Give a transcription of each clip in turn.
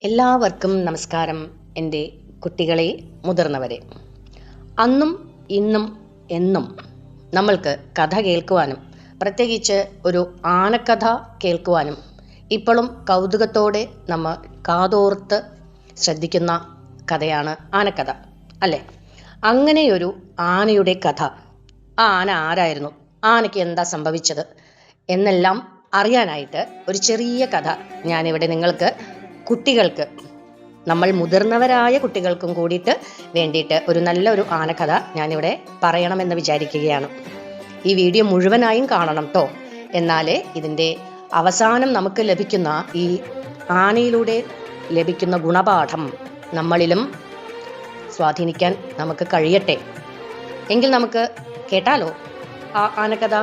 എല്ലാവർക്കും നമസ്കാരം. എൻ്റെ കുട്ടികളെ, മുതിർന്നവരെ, അന്നും ഇന്നും എന്നും നമ്മൾക്ക് കഥ കേൾക്കുവാനും പ്രത്യേകിച്ച് ഒരു ആനക്കഥ കേൾക്കുവാനും ഇപ്പോഴും കൗതുകത്തോടെ നമ്മൾ കാതോർത്ത് ശ്രദ്ധിക്കുന്ന കഥയാണ് ആനക്കഥ, അല്ലേ? അങ്ങനെയൊരു ആനയുടെ കഥ. ആ ആന ആരായിരുന്നു, ആനയ്ക്ക് എന്താ സംഭവിച്ചത് എന്നെല്ലാം അറിയാനായിട്ട് ഒരു ചെറിയ കഥ ഞാനിവിടെ നിങ്ങൾക്ക് കുട്ടികൾക്ക്, നമ്മൾ മുതിർന്നവരായ കുട്ടികൾക്കും കൂടിയിട്ട് വേണ്ടിയിട്ട് ഒരു നല്ലൊരു ആനക്കഥ ഞാനിവിടെ പറയണമെന്ന് വിചാരിക്കുകയാണ്. ഈ വീഡിയോ മുഴുവനായും കാണണം കേട്ടോ. എന്നാലേ ഇതിൻ്റെ അവസാനം നമുക്ക് ലഭിക്കുന്ന ഈ ആനയിലൂടെ ലഭിക്കുന്ന ഗുണപാഠം നമ്മളിലും സ്വാധീനിക്കാൻ നമുക്ക് കഴിയട്ടെ. എങ്കിൽ നമുക്ക് കേട്ടാലോ ആ ആനക്കഥ.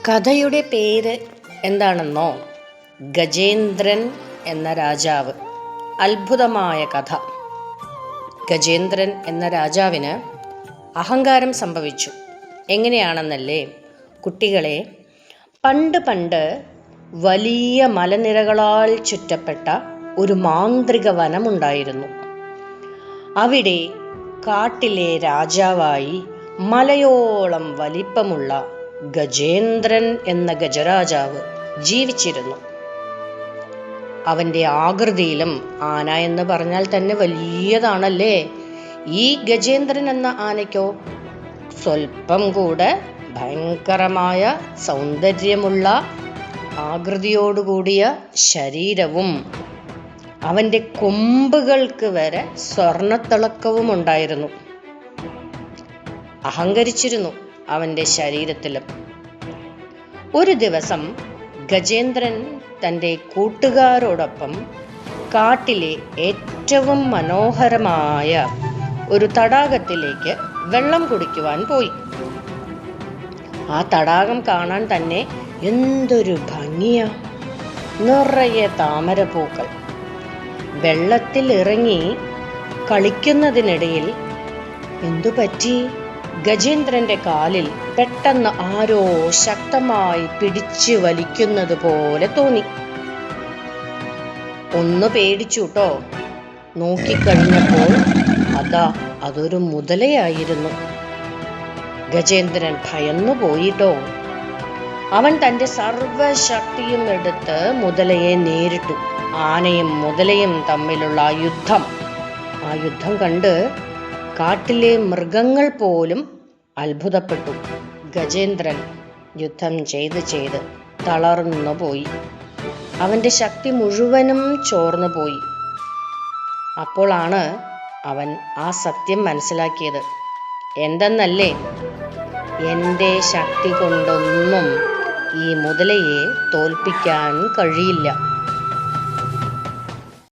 കഥയുടെ പേര് എന്താണെന്നോ? ഗജേന്ദ്രൻ എന്ന രാജാവ്. അത്ഭുതമായ കഥ. ഗജേന്ദ്രൻ എന്ന രാജാവിന് അഹങ്കാരം സംഭവിച്ചു. എങ്ങനെയാണെന്നല്ലേ കുട്ടികളെ? പണ്ട് വലിയ മലനിരകളാൽ ചുറ്റപ്പെട്ട ഒരു മാന്ത്രിക വനമുണ്ടായിരുന്നു. അവിടെ കാട്ടിലെ രാജാവായി മലയോളം വലിപ്പമുള്ള ഗജേന്ദ്രൻ എന്ന ഗജരാജാവ് ജീവിച്ചിരുന്നു. അവൻ്റെ ആകൃതിയിലും, ആന എന്ന് പറഞ്ഞാൽ തന്നെ വലിയതാണല്ലേ, ഈ ഗജേന്ദ്രൻ എന്ന ആനയ്ക്കോ സ്വല്പം കൂടെ ഭയങ്കരമായ സൗന്ദര്യമുള്ള ആകൃതിയോടുകൂടിയ ശരീരവും അവൻ്റെ കൊമ്പുകൾക്ക് വരെ സ്വർണത്തിളക്കവും ഉണ്ടായിരുന്നു. അഹങ്കരിച്ചിരുന്നു അവൻ്റെ ശരീരത്തിലും. ഒരു ദിവസം ഗജേന്ദ്രൻ തൻ്റെ കൂട്ടുകാരോടൊപ്പം കാട്ടിലെ ഏറ്റവും മനോഹരമായ ഒരു തടാകത്തിലേക്ക് വെള്ളം കുടിക്കുവാൻ പോയി. ആ തടാകം കാണാൻ തന്നെ എന്തൊരു ഭംഗിയാ! നിറയെ താമരപ്പൂക്കൾ. വെള്ളത്തിൽ ഇറങ്ങി കളിക്കുന്നതിനിടയിൽ എന്തു പറ്റി? ഗജേന്ദ്രന്റെ കാലിൽ പെട്ടെന്ന് ആരോ ശക്തമായി പിടിച്ചു വലിക്കുന്നത് പോലെ തോന്നി. ഒന്ന് പേടിച്ചു ട്ടോ. നോക്കിക്കഴിഞ്ഞപ്പോൾ അതൊരു മുതലയായിരുന്നു. ഗജേന്ദ്രൻ ഭയന്നു പോയിട്ടോ. അവൻ തൻ്റെ സർവശക്തിയും എടുത്ത് മുതലയെ നേരിട്ടു. ആനയും മുതലയും തമ്മിലുള്ള ആ യുദ്ധം കണ്ട് കാട്ടിലെ മൃഗങ്ങൾ പോലും അത്ഭുതപ്പെട്ടു. ഗജേന്ദ്രൻ യുദ്ധം ചെയ്ത് തളർന്നു പോയി. അവൻ്റെ ശക്തി മുഴുവനും ചോർന്നു പോയി. അപ്പോഴാണ് അവൻ ആ സത്യം മനസ്സിലാക്കിയത്. എന്തെന്നല്ലേ? എൻ്റെ ശക്തി കൊണ്ടൊന്നും ഈ മുതലയെ തോൽപ്പിക്കാൻ കഴിയില്ല.